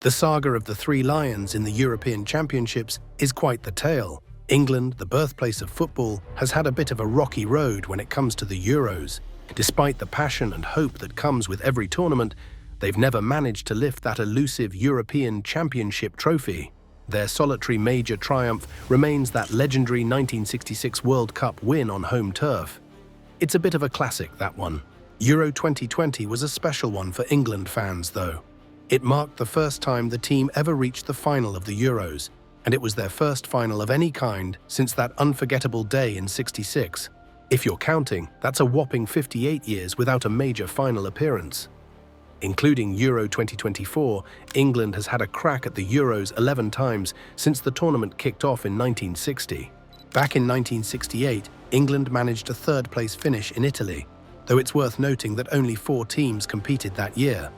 The saga of the three lions in the European Championships is quite the tale. England, the birthplace of football, has had a bit of a rocky road when it comes to the Euros. Despite the passion and hope that comes with every tournament, they've never managed to lift that elusive European Championship trophy. Their solitary major triumph remains that legendary 1966 World Cup win on home turf. It's a bit of a classic, that one. Euro 2020 was a special one for England fans, though. It marked the first time the team ever reached the final of the Euros, and it was their first final of any kind since that unforgettable day in '66. If you're counting, that's a whopping 58 years without a major final appearance. Including Euro 2024, England has had a crack at the Euros 11 times since the tournament kicked off in 1960. Back in 1968, England managed a third-place finish in Italy, though it's worth noting that only 4 teams competed that year.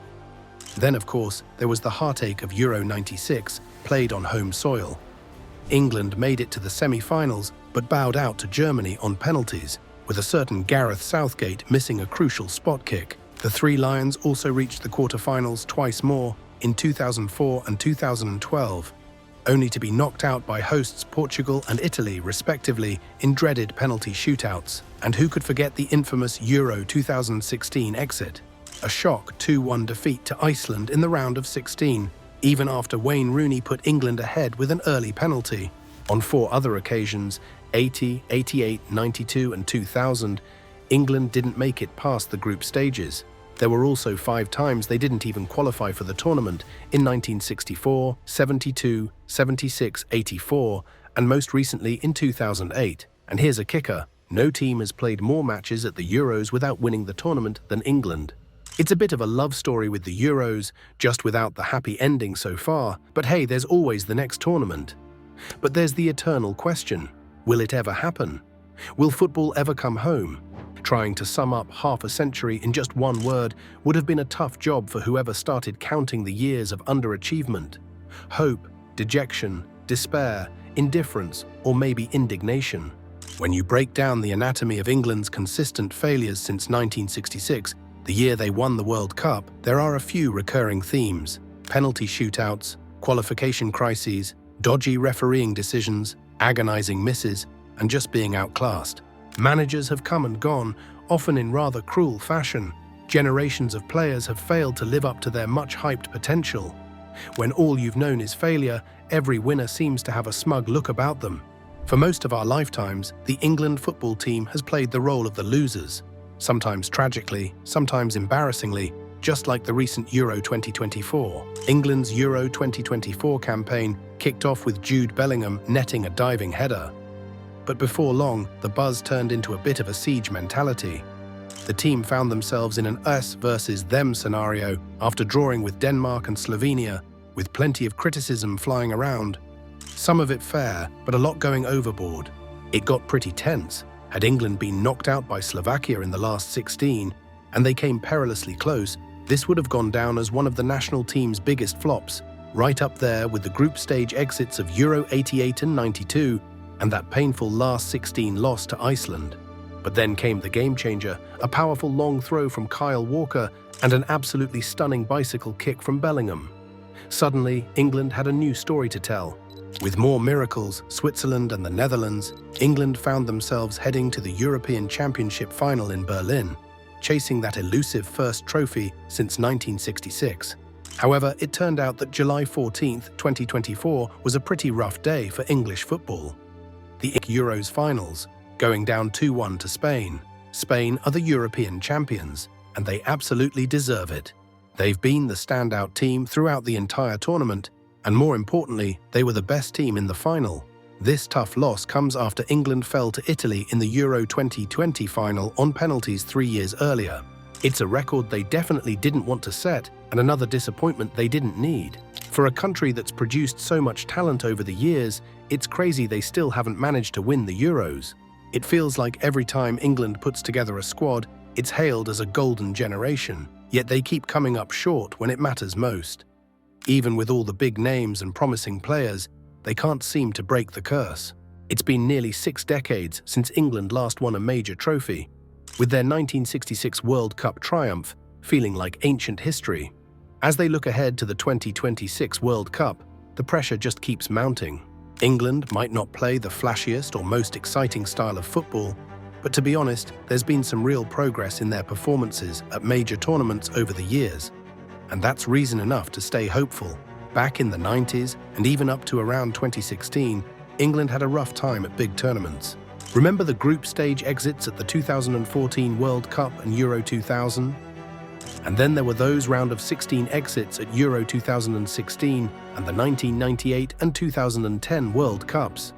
Then, of course, there was the heartache of Euro '96, played on home soil. England made it to the semi-finals, but bowed out to Germany on penalties, with a certain Gareth Southgate missing a crucial spot kick. The Three Lions also reached the quarter-finals twice more, in 2004 and 2012, only to be knocked out by hosts Portugal and Italy, respectively, in dreaded penalty shootouts. And who could forget the infamous Euro 2016 exit? A shock 2-1 defeat to Iceland in the round of 16, even after Wayne Rooney put England ahead with an early penalty. On 4 other occasions, 80, 88, 92 and 2000, England didn't make it past the group stages. There were also 5 times they didn't even qualify for the tournament, in 1964, 72, 76, 84, and most recently in 2008. And here's a kicker: no team has played more matches at the Euros without winning the tournament than England. It's a bit of a love story with the Euros, just without the happy ending so far, but hey, there's always the next tournament. But there's the eternal question: will it ever happen? Will football ever come home? Trying to sum up half a century in just one word would have been a tough job for whoever started counting the years of underachievement. Hope, dejection, despair, indifference, or maybe indignation. When you break down the anatomy of England's consistent failures since 1966, the year they won the World Cup, there are a few recurring themes: penalty shootouts, qualification crises, dodgy refereeing decisions, agonizing misses, and just being outclassed. Managers have come and gone, often in rather cruel fashion. Generations of players have failed to live up to their much-hyped potential. When all you've known is failure, every winner seems to have a smug look about them. For most of our lifetimes, the England football team has played the role of the losers. Sometimes tragically, sometimes embarrassingly, just like the recent Euro 2024. England's Euro 2024 campaign kicked off with Jude Bellingham netting a diving header. But before long, the buzz turned into a bit of a siege mentality. The team found themselves in an us versus them scenario after drawing with Denmark and Slovenia, with plenty of criticism flying around. Some of it fair, but a lot going overboard. It got pretty tense. Had England been knocked out by Slovakia in the last 16, and they came perilously close, this would have gone down as one of the national team's biggest flops, right up there with the group stage exits of Euro 88 and 92, and that painful last 16 loss to Iceland. But then came the game changer, a powerful long throw from Kyle Walker and an absolutely stunning bicycle kick from Bellingham. Suddenly, England had a new story to tell. With more miracles, Switzerland and the Netherlands, England found themselves heading to the European Championship final in Berlin, chasing that elusive first trophy since 1966. However, it turned out that July 14, 2024 was a pretty rough day for English football. The Euros finals, going down 2-1 to Spain. Spain are the European champions, and they absolutely deserve it. They've been the standout team throughout the entire tournament, and more importantly, they were the best team in the final. This tough loss comes after England fell to Italy in the Euro 2020 final on penalties 3 years earlier. It's a record they definitely didn't want to set, and another disappointment they didn't need. For a country that's produced so much talent over the years, it's crazy they still haven't managed to win the Euros. It feels like every time England puts together a squad, it's hailed as a golden generation, yet they keep coming up short when it matters most. Even with all the big names and promising players, they can't seem to break the curse. It's been nearly 6 decades since England last won a major trophy, with their 1966 World Cup triumph feeling like ancient history. As they look ahead to the 2026 World Cup, the pressure just keeps mounting. England might not play the flashiest or most exciting style of football, but to be honest, there's been some real progress in their performances at major tournaments over the years. And that's reason enough to stay hopeful. Back in the 90s and even up to around 2016, England had a rough time at big tournaments. Remember the group stage exits at the 2014 World Cup and Euro 2000? And then there were those round of 16 exits at Euro 2016 and the 1998 and 2010 World Cups.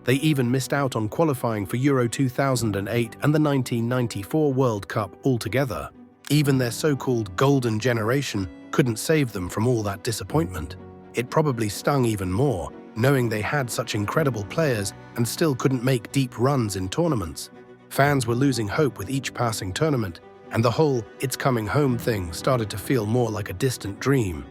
They even missed out on qualifying for Euro 2008 and the 1994 World Cup altogether. Even their so-called golden generation couldn't save them from all that disappointment. It probably stung even more, knowing they had such incredible players and still couldn't make deep runs in tournaments. Fans were losing hope with each passing tournament, and the whole "it's coming home" thing started to feel more like a distant dream.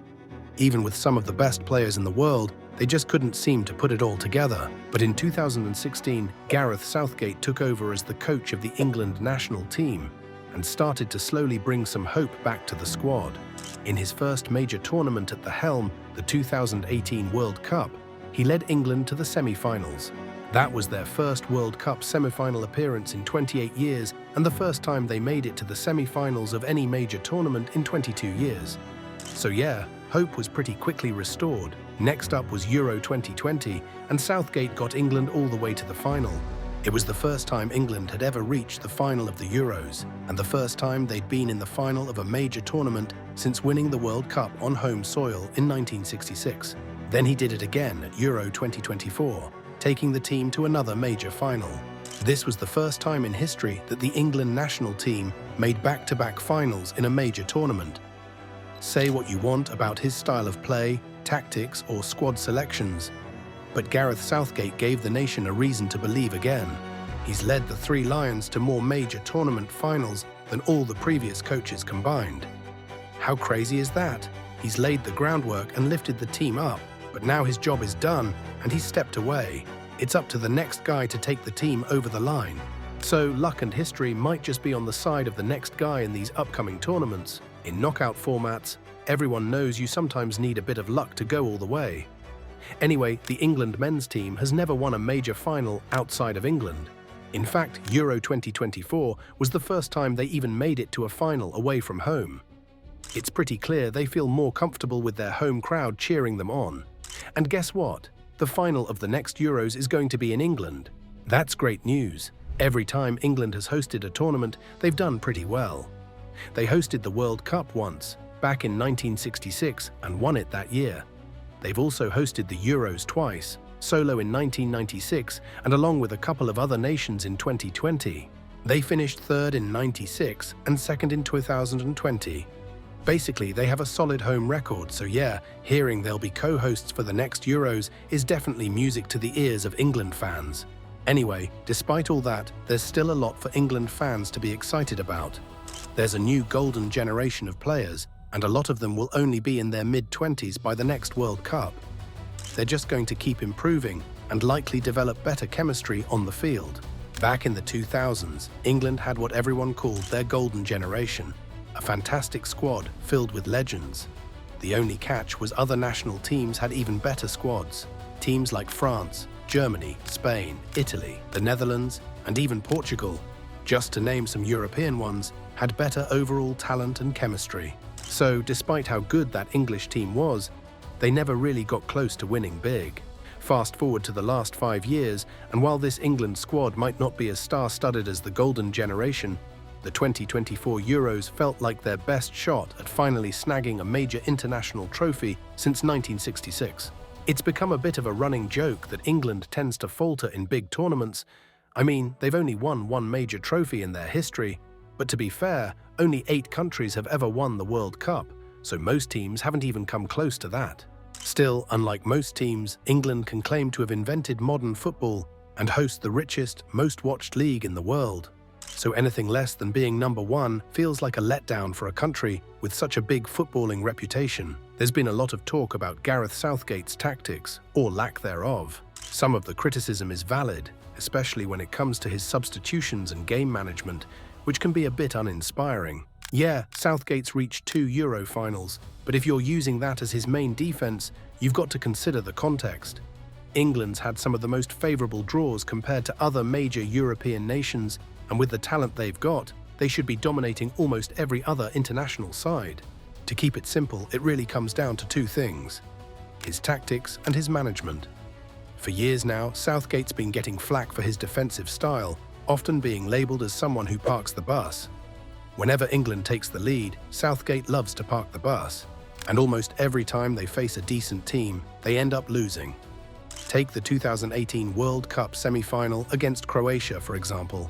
Even with some of the best players in the world, they just couldn't seem to put it all together. But in 2016, Gareth Southgate took over as the coach of the England national team and started to slowly bring some hope back to the squad. In his first major tournament at the helm, the 2018 World Cup, he led England to the semi-finals. That was their first World Cup semi-final appearance in 28 years and the first time they made it to the semi-finals of any major tournament in 22 years. So yeah, hope was pretty quickly restored. Next up was Euro 2020, and Southgate got England all the way to the final. It was the first time England had ever reached the final of the Euros, and the first time they'd been in the final of a major tournament since winning the World Cup on home soil in 1966. Then he did it again at Euro 2024, taking the team to another major final. This was the first time in history that the England national team made back-to-back finals in a major tournament. Say what you want about his style of play, tactics, or squad selections, but Gareth Southgate gave the nation a reason to believe again. He's led the Three Lions to more major tournament finals than all the previous coaches combined. How crazy is that? He's laid the groundwork and lifted the team up, but now his job is done and he's stepped away. It's up to the next guy to take the team over the line. So luck and history might just be on the side of the next guy in these upcoming tournaments. In knockout formats, everyone knows you sometimes need a bit of luck to go all the way. Anyway, the England men's team has never won a major final outside of England. In fact, Euro 2024 was the first time they even made it to a final away from home. It's pretty clear they feel more comfortable with their home crowd cheering them on. And guess what? The final of the next Euros is going to be in England. That's great news. Every time England has hosted a tournament, they've done pretty well. They hosted the World Cup once, back in 1966, and won it that year. They've also hosted the Euros twice, solo in 1996 and along with a couple of other nations in 2020. They finished third in 96 and second in 2020. Basically, they have a solid home record, so yeah, hearing they'll be co-hosts for the next Euros is definitely music to the ears of England fans. Anyway, despite all that, there's still a lot for England fans to be excited about. There's a new golden generation of players, and a lot of them will only be in their mid-20s by the next World Cup. They're just going to keep improving and likely develop better chemistry on the field. Back in the 2000s, England had what everyone called their golden generation. A fantastic squad filled with legends. The only catch was other national teams had even better squads. Teams like France, Germany, Spain, Italy, the Netherlands, and even Portugal, just to name some European ones, had better overall talent and chemistry. So, despite how good that English team was, they never really got close to winning big. Fast forward to the last 5 years, and while this England squad might not be as star-studded as the golden generation, the 2024 Euros felt like their best shot at finally snagging a major international trophy since 1966. It's become a bit of a running joke that England tends to falter in big tournaments. I mean, they've only won one major trophy in their history, but to be fair, only 8 countries have ever won the World Cup, so most teams haven't even come close to that. Still, unlike most teams, England can claim to have invented modern football and host the richest, most-watched league in the world. So anything less than being number one feels like a letdown for a country with such a big footballing reputation. There's been a lot of talk about Gareth Southgate's tactics, or lack thereof. Some of the criticism is valid, especially when it comes to his substitutions and game management, which can be a bit uninspiring. Yeah, Southgate's reached 2 Euro finals, But if you're using that as his main defense, you've got to consider the context. England's had some of the most favorable draws compared to other major European nations, and with the talent they've got, they should be dominating almost every other international side. To keep it simple, it really comes down to two things: his tactics and his management. For years now, Southgate's been getting flack for his defensive style, often being labelled as someone who parks the bus. Whenever England takes the lead, Southgate loves to park the bus, and almost every time they face a decent team, they end up losing. Take the 2018 World Cup semi-final against Croatia, for example.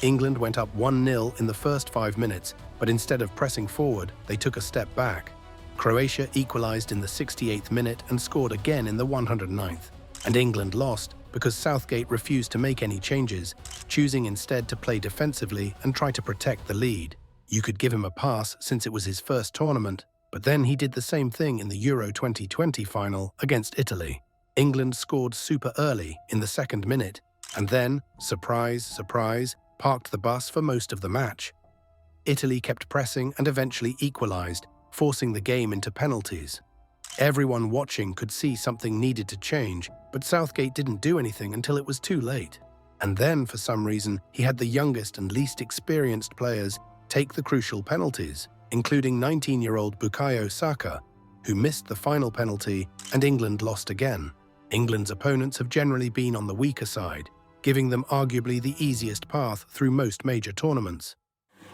England went up 1-0 in the first 5 minutes, but instead of pressing forward, they took a step back. Croatia equalised in the 68th minute and scored again in the 109th. And England lost because Southgate refused to make any changes, choosing instead to play defensively and try to protect the lead. You could give him a pass since it was his first tournament, but then he did the same thing in the Euro 2020 final against Italy. England scored super early in the 2nd minute, and then, surprise, surprise, parked the bus for most of the match. Italy kept pressing and eventually equalised, forcing the game into penalties. Everyone watching could see something needed to change, but Southgate didn't do anything until it was too late. And then, for some reason, he had the youngest and least experienced players take the crucial penalties, including 19-year-old Bukayo Saka, who missed the final penalty, and England lost again. England's opponents have generally been on the weaker side, giving them arguably the easiest path through most major tournaments.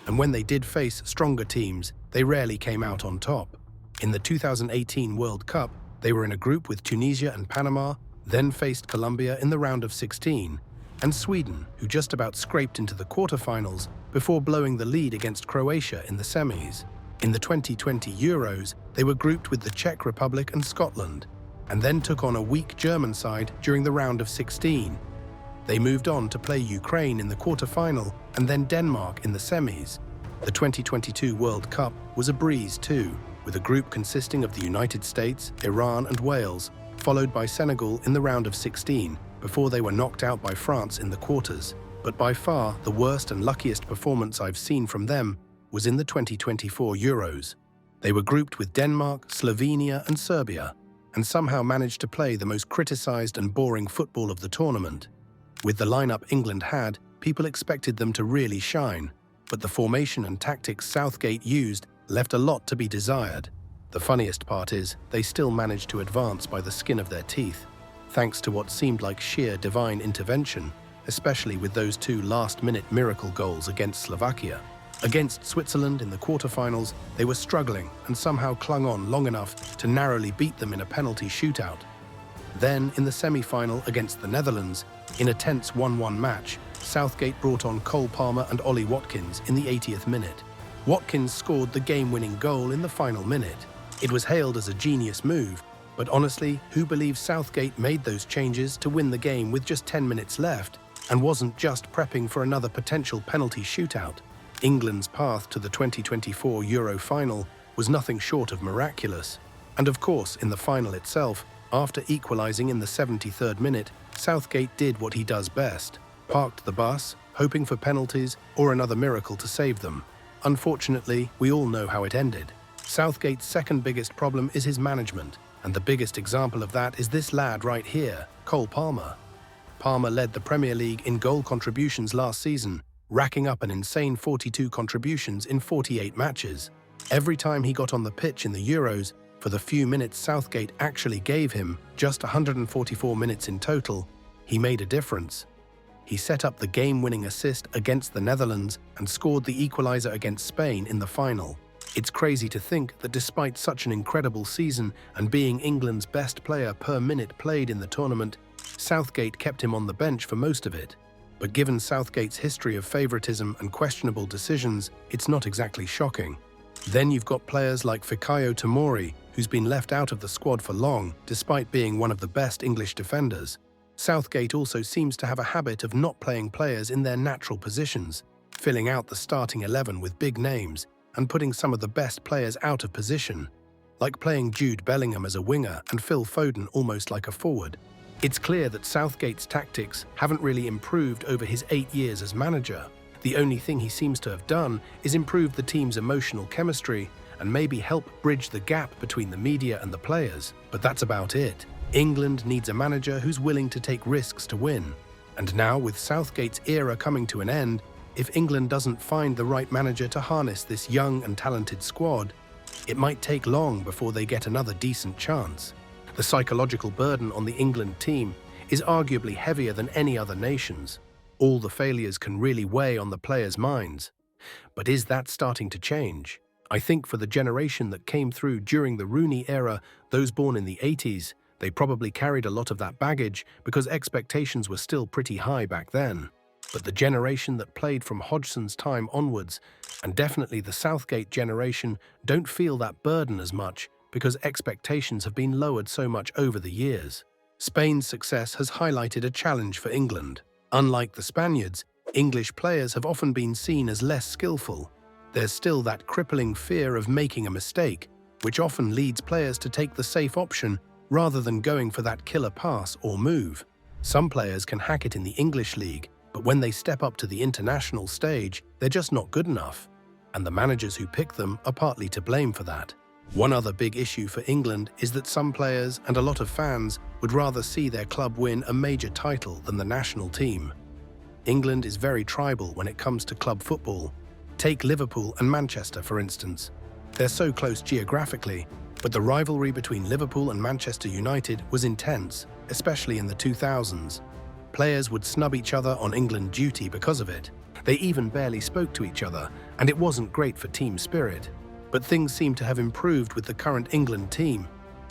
And when they did face stronger teams, they rarely came out on top. In the 2018 World Cup, they were in a group with Tunisia and Panama, then faced Colombia in the round of 16, and Sweden, who just about scraped into the quarterfinals before blowing the lead against Croatia in the semis. In the 2020 Euros, they were grouped with the Czech Republic and Scotland, and then took on a weak German side during the round of 16. They moved on to play Ukraine in the quarterfinal and then Denmark in the semis. The 2022 World Cup was a breeze too, with a group consisting of the United States, Iran and Wales, followed by Senegal in the round of 16, before they were knocked out by France in the quarters. But by far, the worst and luckiest performance I've seen from them was in the 2024 Euros. They were grouped with Denmark, Slovenia and Serbia, and somehow managed to play the most criticised and boring football of the tournament. With the lineup England had, people expected them to really shine, but the formation and tactics Southgate used left a lot to be desired. The funniest part is, they still managed to advance by the skin of their teeth, thanks to what seemed like sheer divine intervention, especially with those 2 last-minute miracle goals against Slovakia. Against Switzerland in the quarterfinals, they were struggling and somehow clung on long enough to narrowly beat them in a penalty shootout. Then, in the semi-final against the Netherlands, in a tense 1-1 match, Southgate brought on Cole Palmer and Ollie Watkins in the 80th minute. Watkins scored the game-winning goal in the final minute. It was hailed as a genius move, but honestly, who believes Southgate made those changes to win the game with just 10 minutes left and wasn't just prepping for another potential penalty shootout? England's path to the 2024 Euro final was nothing short of miraculous. And of course, in the final itself, after equalising in the 73rd minute, Southgate did what he does best: parked the bus, hoping for penalties or another miracle to save them. Unfortunately, we all know how it ended. Southgate's second biggest problem is his management, and the biggest example of that is this lad right here, Cole Palmer. Palmer led the Premier League in goal contributions last season, racking up an insane 42 contributions in 48 matches. Every time he got on the pitch in the Euros, for the few minutes Southgate actually gave him, just 144 minutes in total, he made a difference. He set up the game-winning assist against the Netherlands and scored the equaliser against Spain in the final. It's crazy to think that despite such an incredible season and being England's best player per minute played in the tournament, Southgate kept him on the bench for most of it. But given Southgate's history of favouritism and questionable decisions, it's not exactly shocking. Then you've got players like Fikayo Tomori, who's been left out of the squad for long, despite being one of the best English defenders. Southgate also seems to have a habit of not playing players in their natural positions, filling out the starting 11 with big names, and putting some of the best players out of position, like playing Jude Bellingham as a winger and Phil Foden almost like a forward. It's clear that Southgate's tactics haven't really improved over his 8 years as manager. The only thing he seems to have done is improve the team's emotional chemistry and maybe help bridge the gap between the media and the players, but that's about it. England needs a manager who's willing to take risks to win. And now, with Southgate's era coming to an end, if England doesn't find the right manager to harness this young and talented squad, it might take long before they get another decent chance. The psychological burden on the England team is arguably heavier than any other nation's. All the failures can really weigh on the players' minds. But is that starting to change? I think for the generation that came through during the Rooney era, those born in the 80s, they probably carried a lot of that baggage because expectations were still pretty high back then. But the generation that played from Hodgson's time onwards, and definitely the Southgate generation, don't feel that burden as much because expectations have been lowered so much over the years. Spain's success has highlighted a challenge for England. Unlike the Spaniards, English players have often been seen as less skillful. There's still that crippling fear of making a mistake, which often leads players to take the safe option rather than going for that killer pass or move. Some players can hack it in the English league, but when they step up to the international stage, they're just not good enough. And the managers who pick them are partly to blame for that. One other big issue for England is that some players and a lot of fans would rather see their club win a major title than the national team. England is very tribal when it comes to club football. Take Liverpool and Manchester, for instance. They're so close geographically, but the rivalry between Liverpool and Manchester United was intense, especially in the 2000s. Players would snub each other on England duty because of it. They even barely spoke to each other, and it wasn't great for team spirit. But things seem to have improved with the current England team.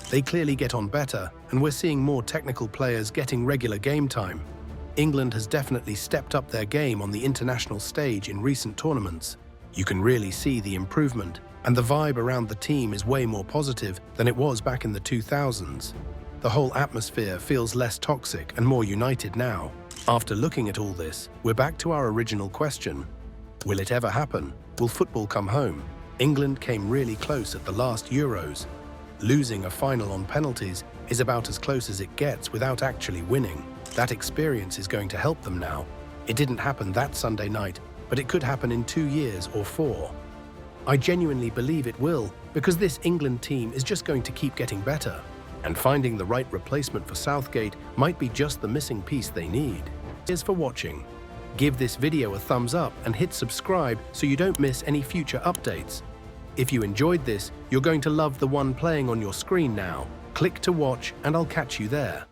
They clearly get on better, and we're seeing more technical players getting regular game time. England has definitely stepped up their game on the international stage in recent tournaments. You can really see the improvement, and the vibe around the team is way more positive than it was back in the 2000s. The whole atmosphere feels less toxic and more united now. After looking at all this, we're back to our original question. Will it ever happen? Will football come home? England came really close at the last Euros. Losing a final on penalties is about as close as it gets without actually winning. That experience is going to help them now. It didn't happen that Sunday night, but it could happen in 2 years or 4. I genuinely believe it will, because this England team is just going to keep getting better. And finding the right replacement for Southgate might be just the missing piece they need. Cheers for watching. Give this video a thumbs up and hit subscribe so you don't miss any future updates. If you enjoyed this, you're going to love the one playing on your screen now. Click to watch and I'll catch you there.